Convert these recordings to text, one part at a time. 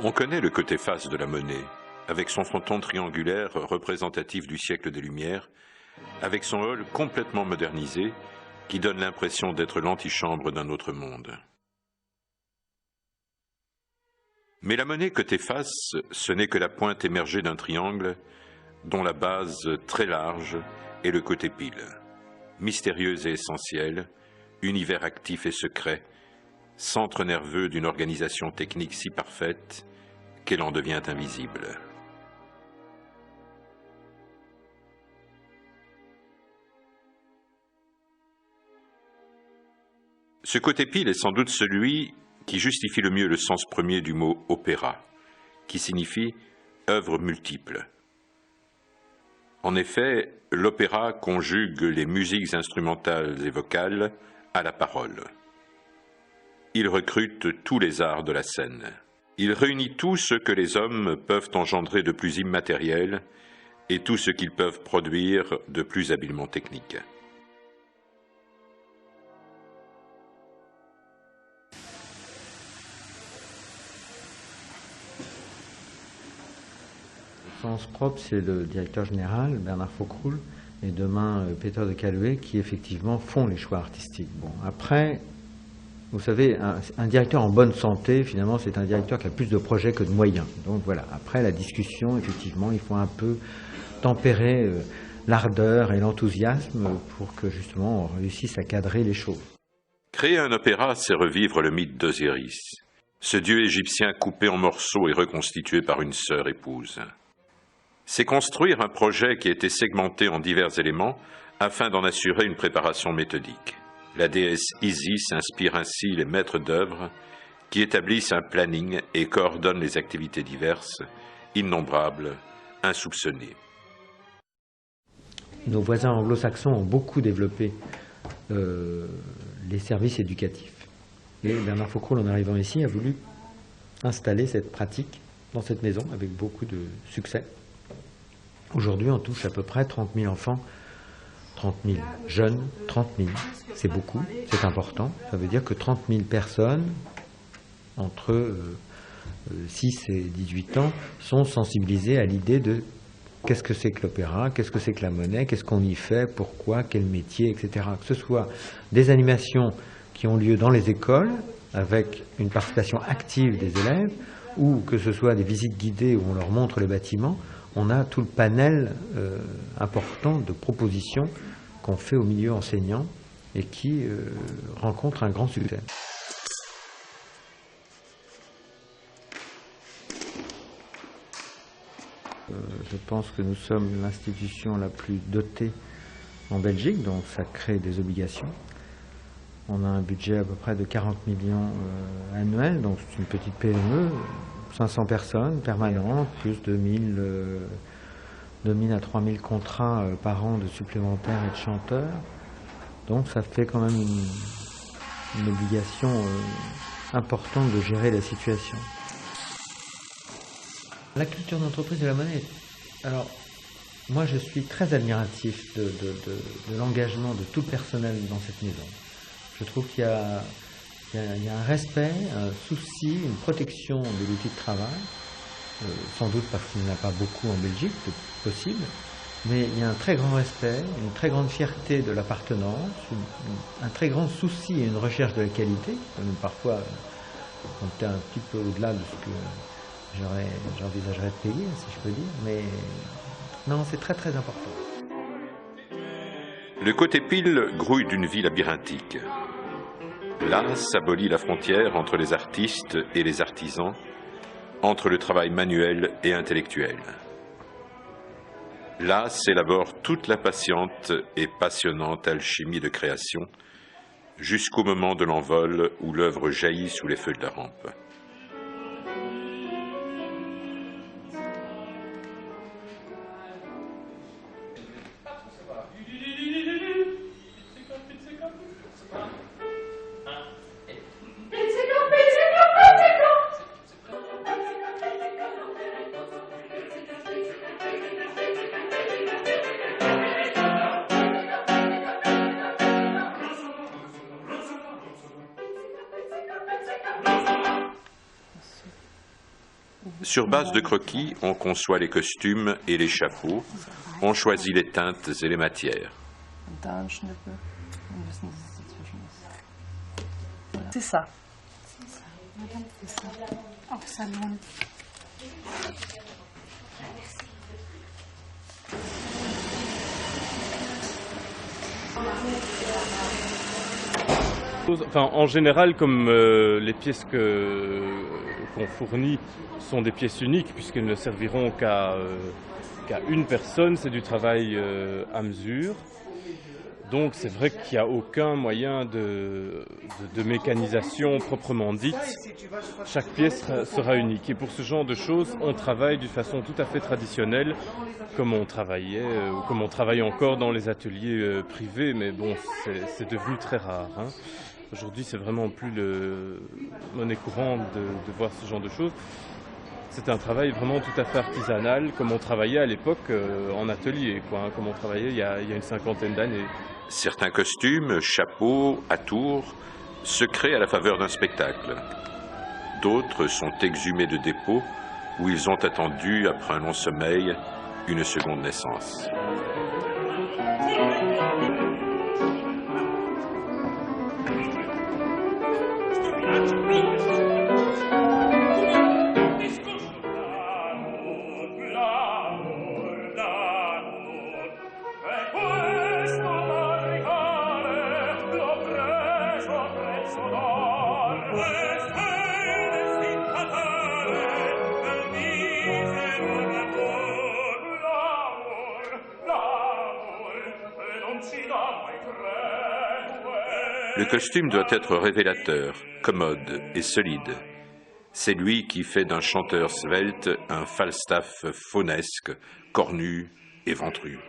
On connaît le côté face de la monnaie, avec son fronton triangulaire représentatif du siècle des Lumières, avec son hall complètement modernisé, qui donne l'impression d'être l'antichambre d'un autre monde. Mais la monnaie côté face, ce n'est que la pointe émergée d'un triangle, dont la base très large est le côté pile. Mystérieux et essentiel, univers actif et secret, centre nerveux d'une organisation technique si parfaite qu'elle en devient invisible. Ce côté pile est sans doute celui qui justifie le mieux le sens premier du mot opéra, qui signifie œuvre multiple. En effet, l'opéra conjugue les musiques instrumentales et vocales à la parole. Il recrute tous les arts de la scène. Il réunit tout ce que les hommes peuvent engendrer de plus immatériel et tout ce qu'ils peuvent produire de plus habilement technique. Au sens propre, c'est le directeur général, Bernard Faucroul, et demain Peter de Caluet, qui effectivement font les choix artistiques. Bon, après, vous savez, un directeur en bonne santé, finalement, c'est un directeur qui a plus de projets que de moyens. Donc voilà, après la discussion, effectivement, il faut un peu tempérer l'ardeur et l'enthousiasme pour que justement on réussisse à cadrer les choses. Créer un opéra, c'est revivre le mythe d'Osiris, ce dieu égyptien coupé en morceaux et reconstitué par une sœur épouse. C'est construire un projet qui a été segmenté en divers éléments afin d'en assurer une préparation méthodique. La déesse Isis inspire ainsi les maîtres d'œuvre qui établissent un planning et coordonnent les activités diverses, innombrables, insoupçonnées. Nos voisins anglo-saxons ont beaucoup développé les services éducatifs. Et Bernard Faucroul, en arrivant ici, a voulu installer cette pratique dans cette maison avec beaucoup de succès. Aujourd'hui, on touche à peu près 30 000 enfants, 30 000 jeunes, 30 000, c'est beaucoup, c'est important. Ça veut dire que 30 000 personnes, entre 6 et 18 ans, sont sensibilisées à l'idée de qu'est-ce que c'est que l'opéra, qu'est-ce que c'est que la monnaie, qu'est-ce qu'on y fait, pourquoi, quel métier, etc. Que ce soit des animations qui ont lieu dans les écoles, avec une participation active des élèves, ou que ce soit des visites guidées où on leur montre les bâtiments, on a tout le panel important de propositions qu'on fait au milieu enseignant et qui rencontrent un grand succès. Je pense que nous sommes l'institution la plus dotée en Belgique, donc ça crée des obligations. On a un budget à peu près de 40 millions annuels, donc c'est une petite PME, 500 personnes permanentes, plus de 2000 à 3000 contrats par an de supplémentaires et de chanteurs. Donc ça fait quand même une obligation importante de gérer la situation. La culture d'entreprise de la monnaie, alors moi je suis très admiratif de l'engagement de tout le personnel dans cette maison. Je trouve qu'il y a un respect, un souci, une protection de l'outil de travail, sans doute parce qu'il n'y en a pas beaucoup en Belgique, c'est possible, mais il y a un très grand respect, une très grande fierté de l'appartenance, un très grand souci et une recherche de la qualité, même parfois on est un petit peu au-delà de ce que j'envisagerais de payer, si je peux dire, mais non, c'est très très important. Le côté pile grouille d'une vie labyrinthique. Là s'abolit la frontière entre les artistes et les artisans, entre le travail manuel et intellectuel. Là s'élabore toute la patiente et passionnante alchimie de création, jusqu'au moment de l'envol où l'œuvre jaillit sous les feux de la rampe. Sur base de croquis, on conçoit les costumes et les chapeaux, on choisit les teintes et les matières. C'est ça. Enfin, en général, comme les pièces qu'on fournit sont des pièces uniques, puisqu'elles ne serviront qu'à une personne, c'est du travail à mesure. Donc c'est vrai qu'il n'y a aucun moyen de mécanisation proprement dite. Chaque pièce sera unique. Et pour ce genre de choses, on travaille d'une façon tout à fait traditionnelle, comme on travaillait, ou comme on travaille encore dans les ateliers privés, mais bon, c'est devenu très rare. Hein. Aujourd'hui, c'est vraiment plus le monnaie courante de voir ce genre de choses. C'est un travail vraiment tout à fait artisanal, comme on travaillait à l'époque en atelier, quoi, hein, comme on travaillait il y a une cinquantaine d'années. Certains costumes, chapeaux, atours se créent à la faveur d'un spectacle. D'autres sont exhumés de dépôts où ils ont attendu, après un long sommeil, une seconde naissance. Le costume doit être révélateur, commode et solide. C'est lui qui fait d'un chanteur svelte un Falstaff faunesque, cornu et ventru.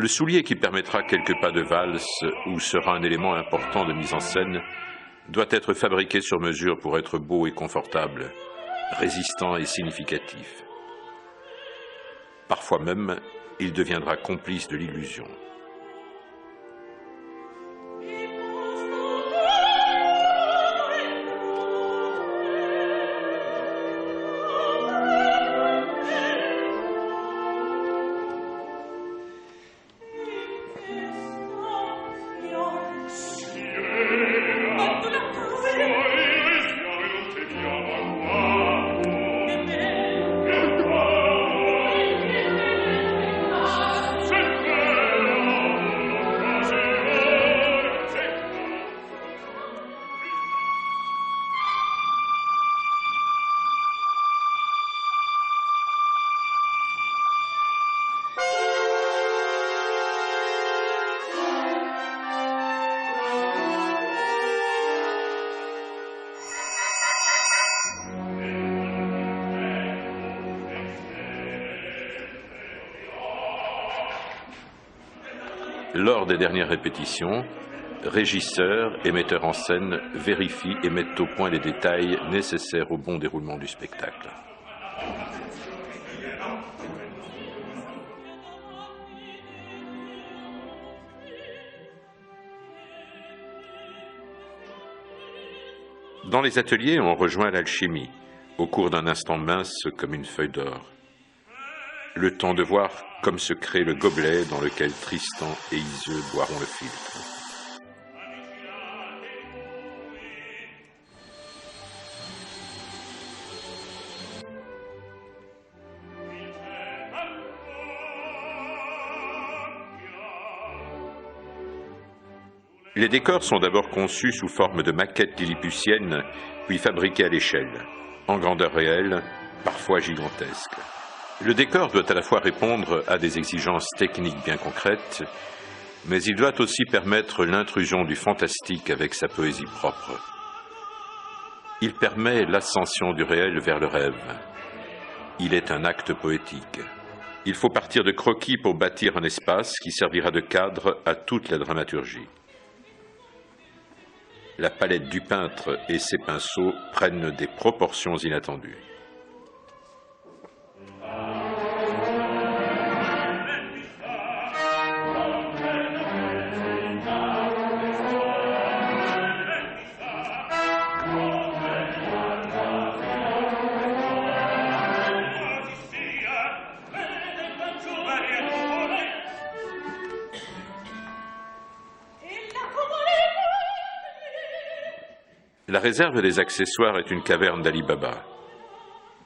Le soulier qui permettra quelques pas de valse ou sera un élément important de mise en scène doit être fabriqué sur mesure pour être beau et confortable, résistant et significatif. Parfois même, il deviendra complice de l'illusion. Lors des dernières répétitions, régisseurs et metteurs en scène vérifient et mettent au point les détails nécessaires au bon déroulement du spectacle. Dans les ateliers, on rejoint l'alchimie, au cours d'un instant mince comme une feuille d'or. Le temps de voir comme se crée le gobelet dans lequel Tristan et Iseult boiront le philtre. Les décors sont d'abord conçus sous forme de maquettes lilliputiennes, puis fabriqués à l'échelle, en grandeur réelle, parfois gigantesque. Le décor doit à la fois répondre à des exigences techniques bien concrètes, mais il doit aussi permettre l'intrusion du fantastique avec sa poésie propre. Il permet l'ascension du réel vers le rêve. Il est un acte poétique. Il faut partir de croquis pour bâtir un espace qui servira de cadre à toute la dramaturgie. La palette du peintre et ses pinceaux prennent des proportions inattendues. La réserve des accessoires est une caverne d'Ali Baba.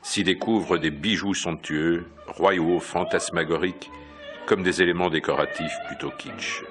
S'y découvrent des bijoux somptueux, royaux, fantasmagoriques, comme des éléments décoratifs plutôt kitsch.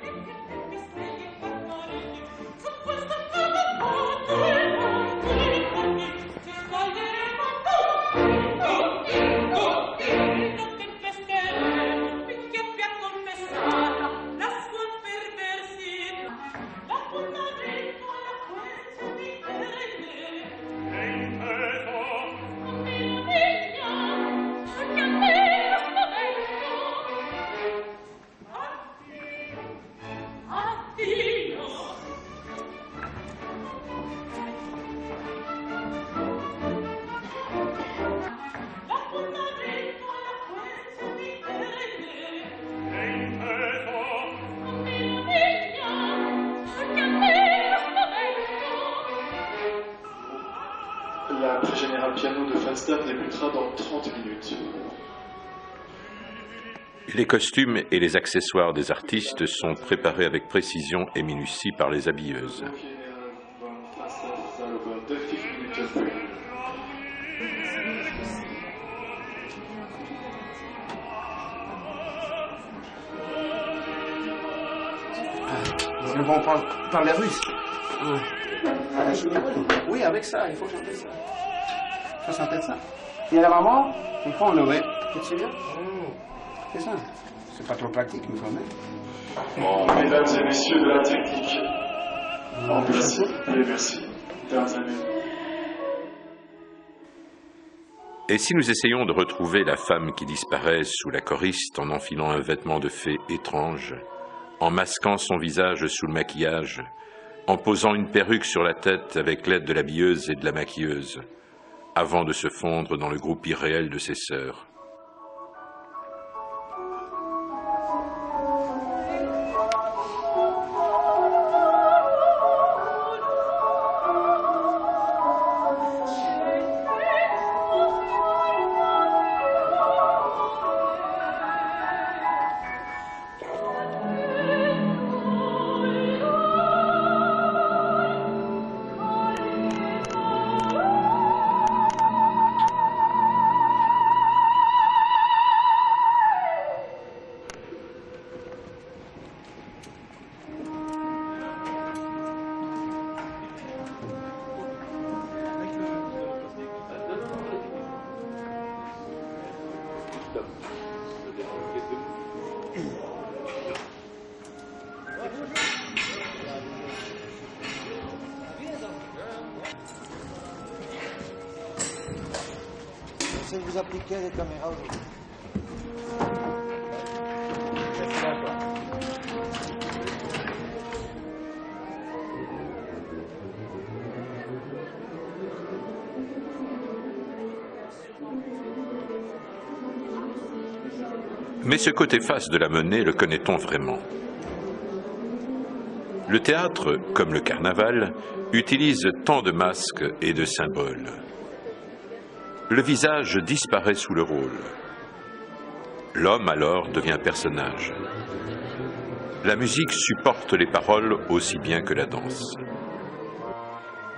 La pré-générale piano de Falstaff débutera dans 30 minutes. Les costumes et les accessoires des artistes sont préparés avec précision et minutie par les habilleuses. Ils vont parler russe. Oui, avec ça, il faut chanter ça. Il faut chanter ça. Il y a la maman, il faut enlever. C'est bien. C'est ça. C'est pas trop pratique, mais quand même. Mesdames et messieurs de la technique, merci et merci. Et si nous essayons de retrouver la femme qui disparaît sous la choriste en enfilant un vêtement de fée étrange, en masquant son visage sous le maquillage, en posant une perruque sur la tête avec l'aide de l'habilleuse et de la maquilleuse, avant de se fondre dans le groupe irréel de ses sœurs. J'essaie de vous appliquer les caméras aujourd'hui. Mais ce côté face de la monnaie, le connaît-on vraiment? Le théâtre, comme le carnaval, utilise tant de masques et de symboles. Le visage disparaît sous le rôle. L'homme alors devient personnage. La musique supporte les paroles aussi bien que la danse.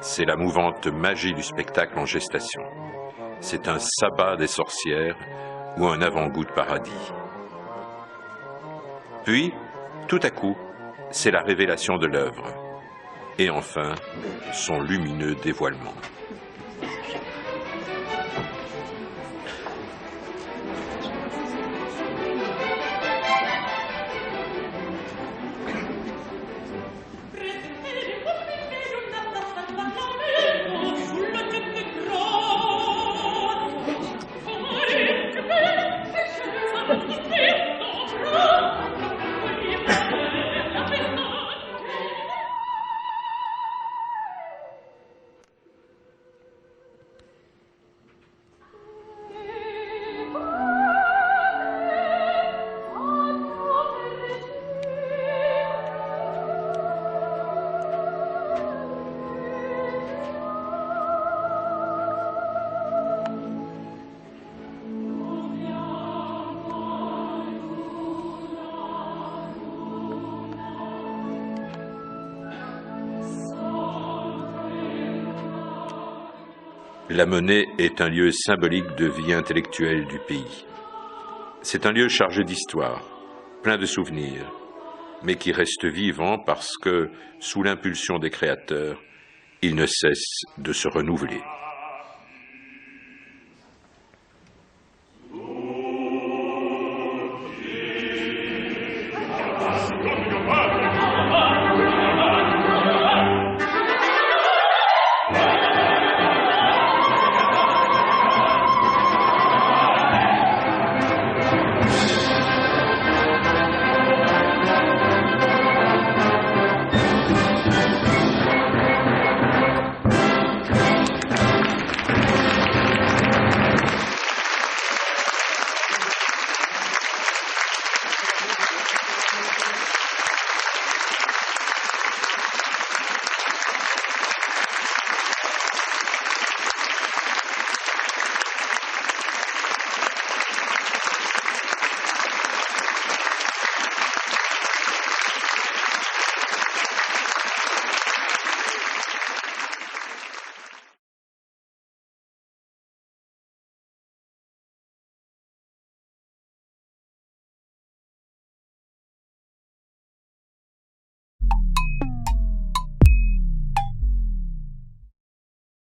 C'est la mouvante magie du spectacle en gestation. C'est un sabbat des sorcières ou un avant-goût de paradis. Puis, tout à coup, c'est la révélation de l'œuvre. Et enfin, son lumineux dévoilement. La Monnaie est un lieu symbolique de vie intellectuelle du pays. C'est un lieu chargé d'histoire, plein de souvenirs, mais qui reste vivant parce que, sous l'impulsion des créateurs, il ne cesse de se renouveler.